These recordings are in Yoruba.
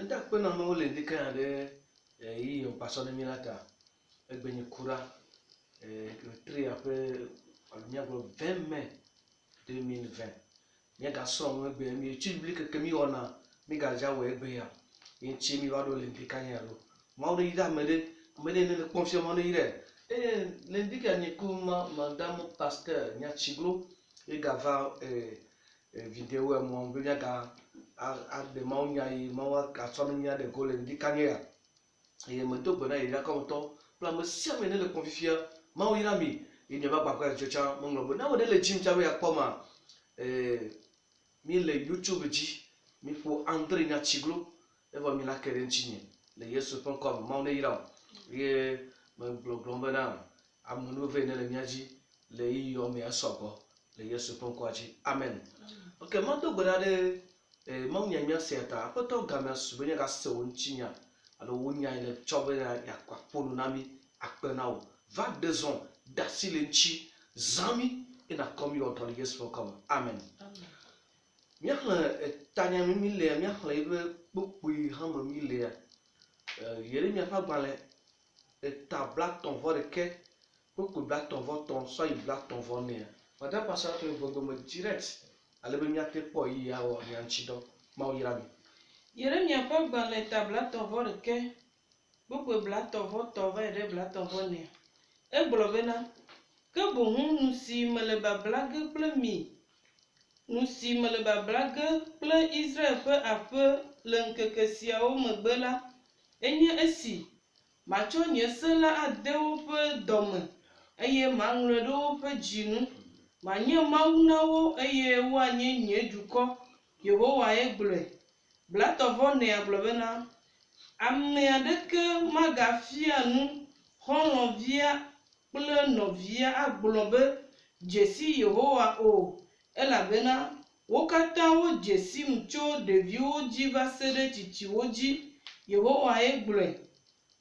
tak pe na no le ndika de yi on paso de milata egbenye kura tri après alnyaglo 20 mai 2020 nya ga so egbe mi chi biblique que mi ona mi ga ja we egbe ya yin chi mi va do le ndika nya lo ma o ida mede ne confiance no ire le ndika ni kuma madame pasteur nya chiglo e ga va vidéo mo nya ga a de maunya I mawa ka so nya de ko le ndika nya et me to bona ira comme to pla me sia me le confia ma o ira mi il ne va pas quoi chocha mo nglo na o de le jim chawe akoma mi le YouTube ji mi fo André nya chiglo e va mi la keren chinye le yesu.com ma o ne ira ye me blog na amunu ve ne le nyaji le yo me asogo le yesu.com ji amen okay ma to bona de ma nya nya seta apoto ga me su be ga se won chinya alors wonya ile chobe ya kwa polu nami akpenao 22 ans d'asilenchi zami ina komi on yesu.com amen miakla tanya mi le miakla ibe bokui hama mi le yere mi fa gbale ta black ton vo de ke beaucoup black ton vo ton so I black ton vo ne madame passer que vogo me direct ale be miate po yi ya o nyanchido ma o yira mi Yeremia pa gbalẽ tabla tɔvɔ ɖeke gbogbo bla tɔvɔ tɔvɔ ɖe bla tɔvɔ nea egblɔ bena ke boŋu nu si mele babla ge kple mi nu si mele babla ge kple Israel ƒe aƒe le ŋkeke siawo megbe la enye esi matsɔ nye se la ade woƒe dɔme eye maŋlɔe ɖe woƒe dzinu manye Mawu na wo eye woanye nye dukɔ Yehowae gblɔe Blatɔvɔ nea gblɔ bena ame aɖeke magafia nu xɔlɔ̃via kple nɔvia agblɔ be dzesi Yehowa o elabena wo katã wo dzesim tso ɖeviwo dzi va se ɖe tsitsiwo dzi Yehowae gblɔe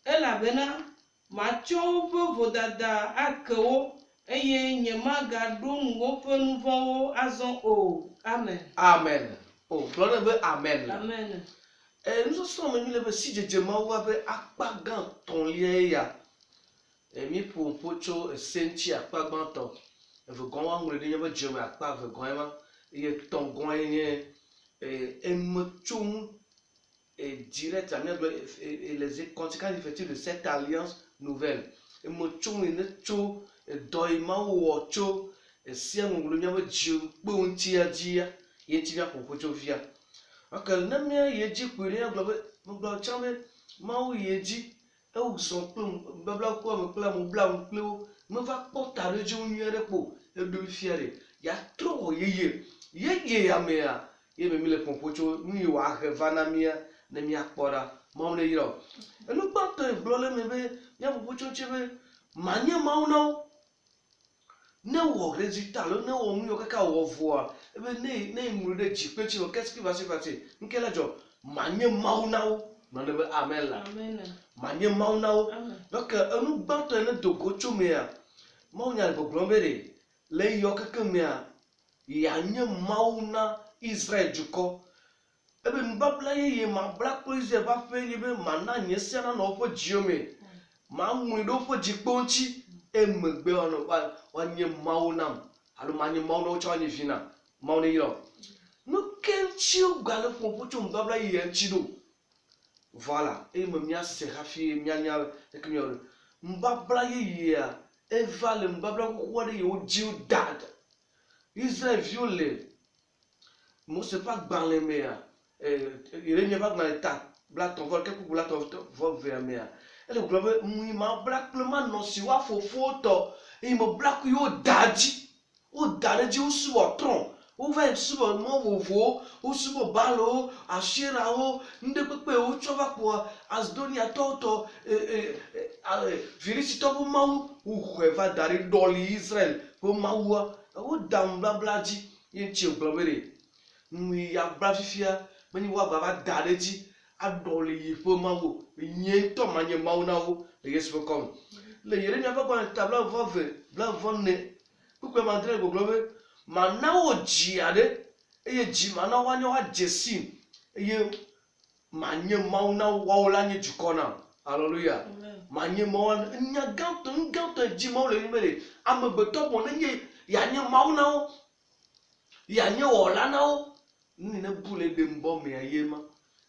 elabena matsɔ woƒe vodada ake wo eye nyemagaɖo nu woƒe nu vɔ̃wo azɔ o amen amen oh gloire be amen amen nous sommes mis le si je mawu be akpa gan ton lie ya mi pocho senti akpa gan ton ve gon wa ngre de be jeme akpa ve gon ma ye ton gon ye emchum direct avec les conséquences effectives de cette alliance nouvelle emchum ne cho doima wo cho sia ngulu nya be jim kpon ti adia ye ti ya pocho via akal na mia yeji kwere ya glo chame mawu yeji e u son plum babla ko me pla mo bla mo pleo me va porta reji unye po e do fiere ya tro yeye ya mea ye me le pompocho mi wa he vana mia na mi akpora mo ne yiro e no pa to glo le me be ya pompocho chebe manya mawu no ne wo résultat le ne wo mu yo kaka wo voa ebe ne mu de jipechi o qu'est-ce qui va se passer nkela jo manye maunao no ne be amen la amen manye maunao donc enu gbato ne dogo chomea maunya go glombere le yo kaka mea ya nye mauna Israel juko ebe mbabla ye ma black police va fe ye be mana nyese na no fo jiome ma mu do fo jikponchi emegbe ono wanye maunam alo manye mauna cho anye fina mauna yiro no kenchi o gale pompocho mbabla ye nchido voilà et me mia se rafi mianya ekmio mbabla ye eva le mbabla ko de yo jiu dad Israel violé mo se pas gbanle mea il n'y a pas gbanle ta black ton vol quelque black ton vol vers mea ele globe mu ma black pleman no si wa fofo to e mo black yo daji o daji o subo tron o va subo mo vovo o subo balo ashira o nde pepe o chova po asdonia toto virisito bo mau o kheva dari doli Israel bo mau o dam bla blaji yin chi globere mu ya brafifia mani wa baba daji adoli ifo mau nye to manye mau na wo le yesu.com le yere nya fa kwa tabla vove bla vonne ku mandre go globe mana o jiade eye ji mana wa nyo wa jesim eye manye mauna waola nye dukona. Hallelujah. Manye mauna nya ganto di maule nimere. Ame beto bon nye ya nye mauna. Ya nye ola na. Ni ne boule de mbo me ayema.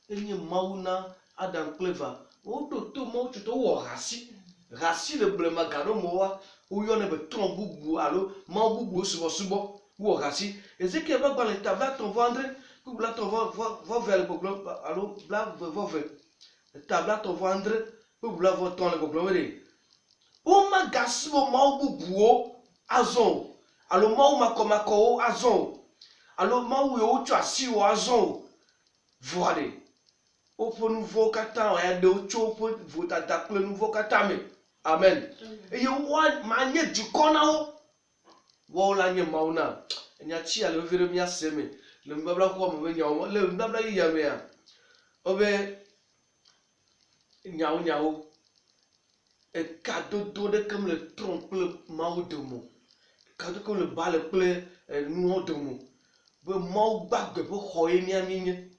Nye mauna Adam Clever. O to mo to wo rasi. Rasi le ble magano moa. Ou yon ne beton boubou allo. Ma boubou subo. Ou rasi. Ezekiel va dans les tables ton vendre. Pour là ton va vers le globe. Allo bla va vers. Tabla to vendre pour la voton le globere o ma gasbo ma bubuo azon alo ma ma komako azon alo ma wo o twasi o azon voile o po nouveau kata o ya de o cho po vota ta ple nouveau kata me amen e yo wa ma nye du kona o wo la nye mauna nya chi ale vere mi aseme le mbabla ko mo nya o le mbabla yi ya me ya obe Nyao et cadeau de comme le trompe le mao de mot cadeau comme le bal le nous de mot be mao bag be hoye mi amine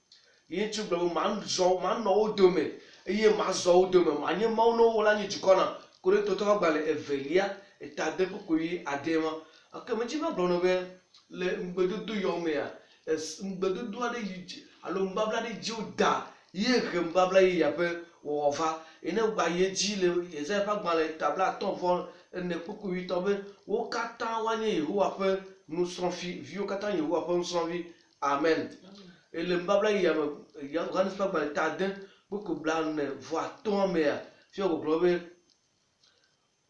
ye tu be man zo man no de me ye ma zo de me man ye mao no wala ni jukona ko le toto bal evelia et tade ko yi adema akama ji ma blono be le mbedu yo me ya mbedu ade yi alo mbabla de juda ye mbabla yi ya pe Wova, et ne pas y dire, les pas dans les tables à ton vol, ne peut que 8 ans, au Katan, ou après, nous sommes vieux Katan, ou après, nous sommes vie. Amen. Et le Mbabla, il y a un pas dans les tables, beaucoup de blancs, voient ton mère, sur le globe,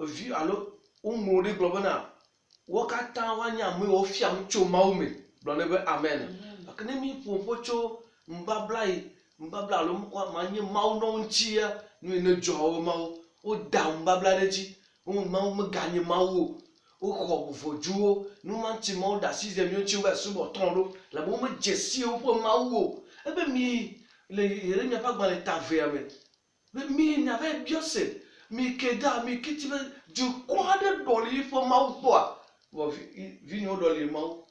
vu alors, on mourit globana, ou Katan, ou au fiam, chomaume, blanc, amen. Akademi pour pocho, Mbabla lo mkwa manye mau no nchia nu ne jowo mau o da mbabla deji o mau mganye mau o ko fojuo nu manchi mau da 6e yo chi wa subo ton lo la bo me jesi o po mau o ebe mi le yere nya pa gba le tave ame be mi na ve biose mi keda mi kitibe du kwa de doli fo mau po a wo vi ni o doli mau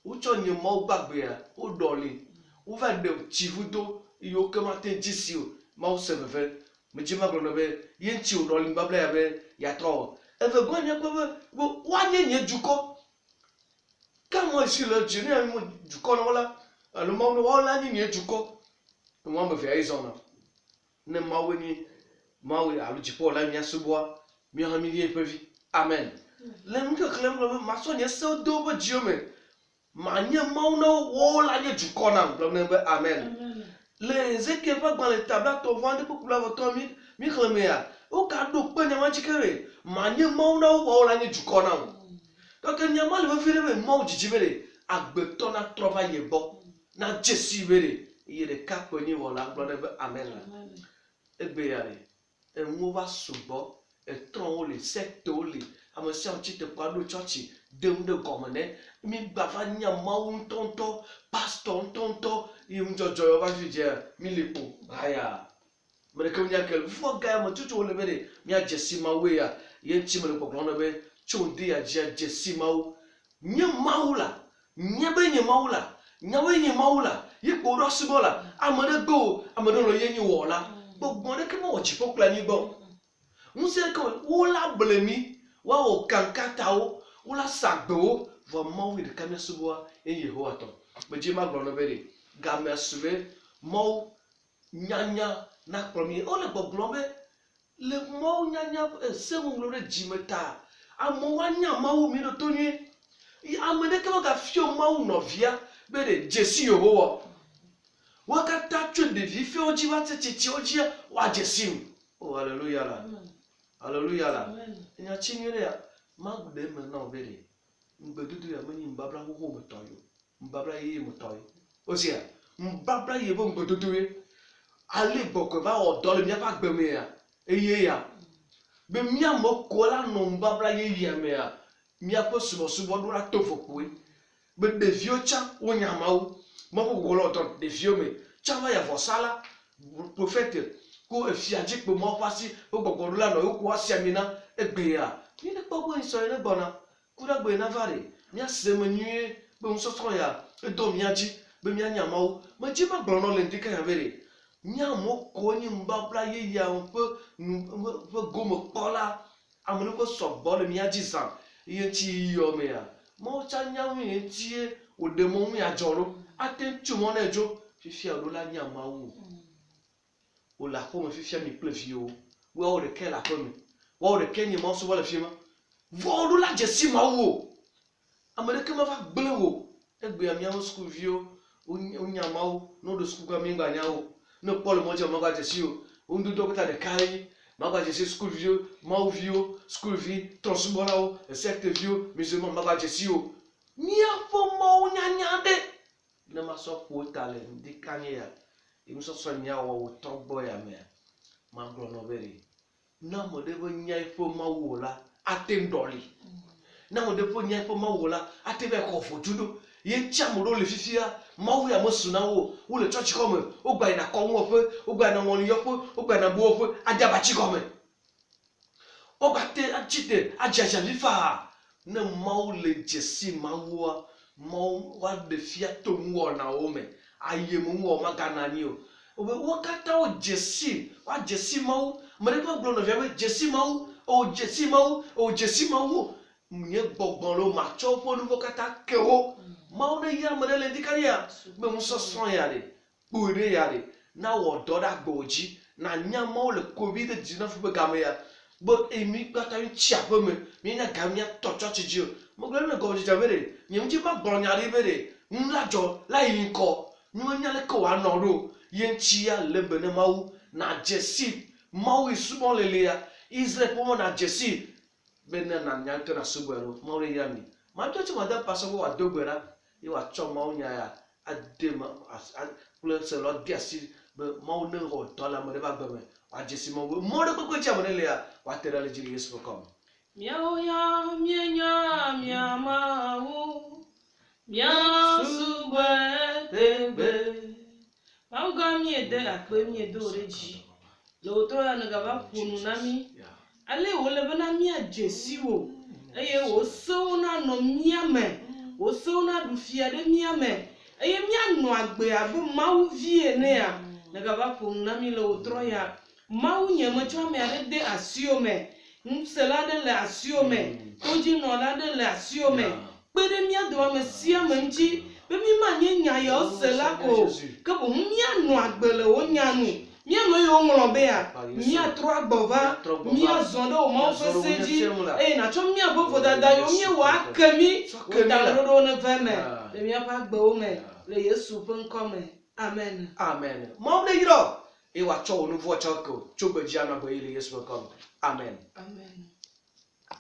o cho ni mau gbagbe ya o doli o va de chivudo yo que matin d'ici ma se veut me dit ma glone be yenti o doli mbabla ya be ya tro e ve gonya ko be wanye nye juko kama ici le jeni mo juko no wala le mo no wala ni nye juko mo me fia izona ne mawe alu jipo la mi asubwa mi ha mi die pevi amen le mke klem lo ma so nye se do bo jiome ma nye mau no wala nye juko na glone be amen. Les équipes dans les tables to vendre pour la voto mi khlemea o ka do pe nyama chikere manye mauna o la ni jukona donc nyama le vere be mau jijibere agbeto na trova yebo na jesi bere yere kaponi wala glone be amen ebe yare e mu va subo e tron le secto le amasi amchite kwado church dem de gomene mi bava nyama un tonto pastor tonto im jojo va juje mi lepo aya mere ke nya kel fo ga mo tutu le bere mi a jesi ma we ya ye chi mere ko no be chundi ya jesi ma u nye maula nye be nye maula nya we nye maula ye ko ro sibola amade go amade lo ye nyi wola gbogbo de ke mo chi pokla ni gbo nse ko wola blemi wa o kankata o wola sagbo vo mo we de kamia subo en Yehowa to me ji ma gbo no bere ga me suwe mo nyanya na promi o le gbogbo be le mo nyanya se mo lo re jimeta amo wa nya ma wo mi do to ni amede ke ga fio ma wo no via bere jesi Yehowa wakata twe de vi fio ji wa tete oji wa jesi oh hallelujah la hallelujah la nya chinyere ya magde me na bere mbedudu ya mani mbabla ho metoyo mbabla yi metoyo osia mbabla yi bo mbedudu e ale boko va o dole mi pa gbeme ya eye ya be mi amoko la no mbabla yi ya me ya mi apo subo dura tofoku e be devio cha onyamawo mo bo golo to devio me cha va ya vosala prophète ko efiaje pe mo pasi o gbogbo la no ko asiamina egbe ya ni ne gbogbo iso ene bona kura gbe na vare mi asemenu be un sotro ya e do mi aji be mi anyamawo ma ji ma gbono le ndika ya vere Nyamo konyi mbabla ye ya un peu gomme pola amene ko sɔgbɔ le mía dzi zã ye ŋuti yɔ mea mɔwo tsa nyawo ye ŋutie wòɖe mɔ ŋu ya dzɔ ɖo ate ŋu tso mɔ ne dzo fifia ɖo la nya Mawu wòle aƒeme fifia mi kple viwo woawo ɖeke le aƒeme woawo ɖeke nye Mawu subɔ le fi ma vɔwo ɖo la dze si Mawu o ame ɖeke mava gblẽ wò egbea míawo sukuviwo wonya Mawu ne woɖo suku mi ŋgba nya o ne kpɔ le mɔdzi magba dze si o ŋudodo kota ɖeka ye magba dze si sukuviwo Mawuviwo sukuvi trɔsubɔlawo secteviwo musulman magba dze si o míaƒe Mawu nyanya ɖe ne masɔ ƒo ta le ŋdi kanye ya emusɔsɔ nyawo wò trɔ gbɔ ya mea magblɔ nɔ be ɖe ne ame ɖe be nya eƒe Mawu o la ate ŋu ɖɔli ne ame ɖe ƒe nya eƒe Mawu o la ate va xɔ vodzu ɖo ye ŋuti ame ɖewo le fifia Mawu ya mesu na wo wole tsɔtsi xɔme wogba yina kɔŋuwɔƒe wogba yina ŋɔliyɔƒe wogba yina buwɔƒe ade abatsi gɔme wogba te atsite adzazavi faa ne Mawu le dze si Mawua Mawu woaɖe fia to ŋuwɔnawo me aye me ŋuwɔ magana anyi o wo katã wodze si woadze si Mawu ame ɖe va gblɔ nɔvia be dze si Mawu dze si Mawu dze si Mawu nye gbɔgbɔ le matsɔ woƒe nu vɔ katã ke wo Mawu ne yra ame ɖe le ŋdi kaɖi ya be ŋusɔsrɔ̃ ya ɖe kpoe ɖe ya ɖe na wɔ dɔ ɖe agbewo dzi na nya Mawu le kovi ɖe dzi na fu be game ya be emi katã mi tsi aƒe me míenya ga míatɔ tsɔtsi dzi o megblɔ ne gɔmedzedze be ɖe nye ŋuti va gblɔ nya ɖe be ɖe nu la dzɔ la yi ŋkɔ numenya leke wòanɔ ɖo ye ŋuti ya le be ne Mawu nadze si Mawu yi subɔ le ya Israel ƒe Mawu nadze si be ne nanya ke na subɔe ɖo Mawu ɖe yra mi maɖo tsi made pasɔ be wòado gbe ɖa ye wòatsɔ Mawu nya ya ade kple selɔ de asi be Mawu ne wɔ dɔ le ame ɖe ƒe agbe me wòadze si Mawu mɔ ɖe kpekpe dzi ame ɖe le ya wòate ɖe le dzi le Yesu ƒe kɔme. Míawo ya míenya mía Mawu míasubɔe tegbe Mawu gã míede akpe míedo ɖe dzi le wòtrɔ ya ne gava ƒo nu na mí ale wòle bena míadze si wò eye wò sewo nanɔ mía me wò sewo naɖu fia ɖe mía me eye míanɔ agbe abe Mawu vi enea ne gava ƒo nu na mí le wòtrɔ ya Mawu nye metsɔ ame aɖe de asiwo me ŋusẽla aɖe le asiwo me todzinɔla aɖe le asiwo me kpe ɖe mía dome sia me ŋuti be mí manye nya yawo se la ko ke boŋ míanɔ agbe le wò nya nu míame yiwo ŋlɔ be ya míatrɔ agbɔ va míazɔ ɖe wò Mawu ƒe se dzi eye nàtsɔ míaƒe vodada yiwo míewɔ ake mí wò taɖoɖowo ne va me le míaƒe agbewo me le Yesu ƒe ŋkɔ me amen. Amen. Mawu ɖe yrɔ eye wòatsɔ wò nu vɔ tsɔ ke tso gbe dzi anɔ gbe yi le Yesu ƒe ŋkɔ me amen. Amen.